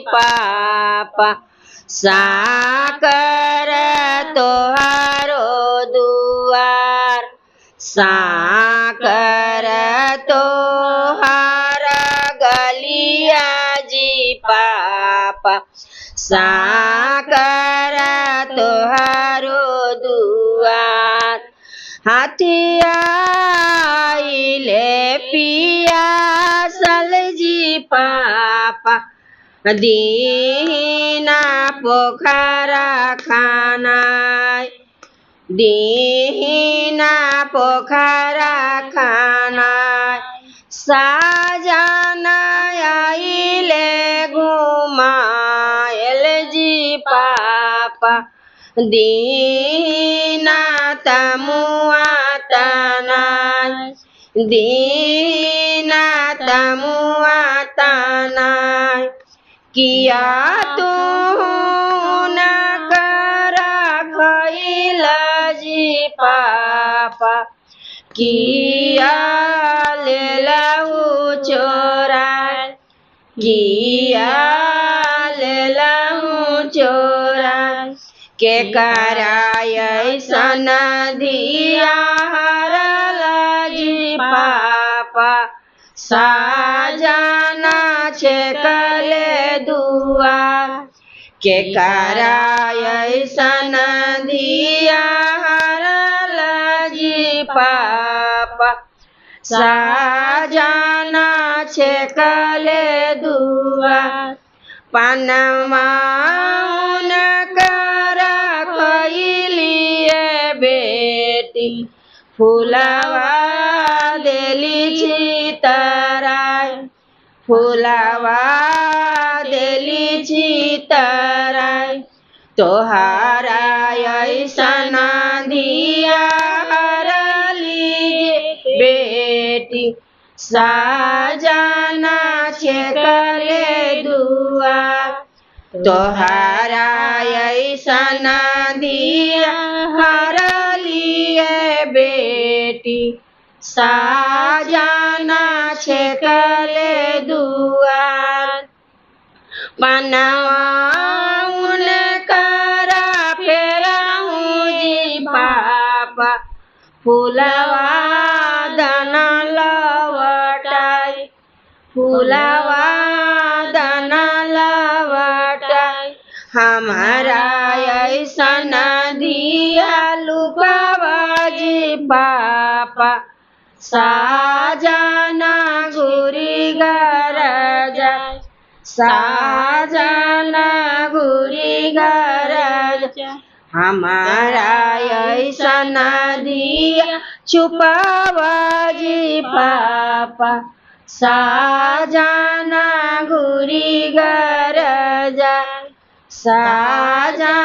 पापा साकर तोहारो दुआर साकर तोहार गलिया जी पापा साकर तोहारो दुआर हाथिया आइले पियासल जी पापा दीना पोखरा खानाय दीना पोखरा खानाय साजना आइले घुमायल जी पापा दीना तमुआ तनाय दीना तमुआ तनाय किया तू न करा खइला जी पापा किया लेलाऊ चोराय किया लेलाऊ चोराय के कराय ऐसन धिया हरला जी पापा साजना छेकले दुआर के कराय ऐसन धिया हरला जी पापा साजना छेकले दुआर पनमा करा खइलिए बेटी फुलवा देली चितराय फुलवा देली चितराय तोहारा ऐसन धिया हरली बेटी साजना छेकले दुआर तोहारा ऐसन धिया हरलिए बेटी साजना छेकले दुआर बनवा करा फेराऊँ जी पापा फुलवा दना लवटाई फुलवा दना लवटाई हमारा ऐसन धिया लुकावा जी पापा साजना घुरी घर जाय साजना घुरी घर जाय हमारा ऐसन धिया छुपावा जी पापा साजना घुरी घर जाय साजना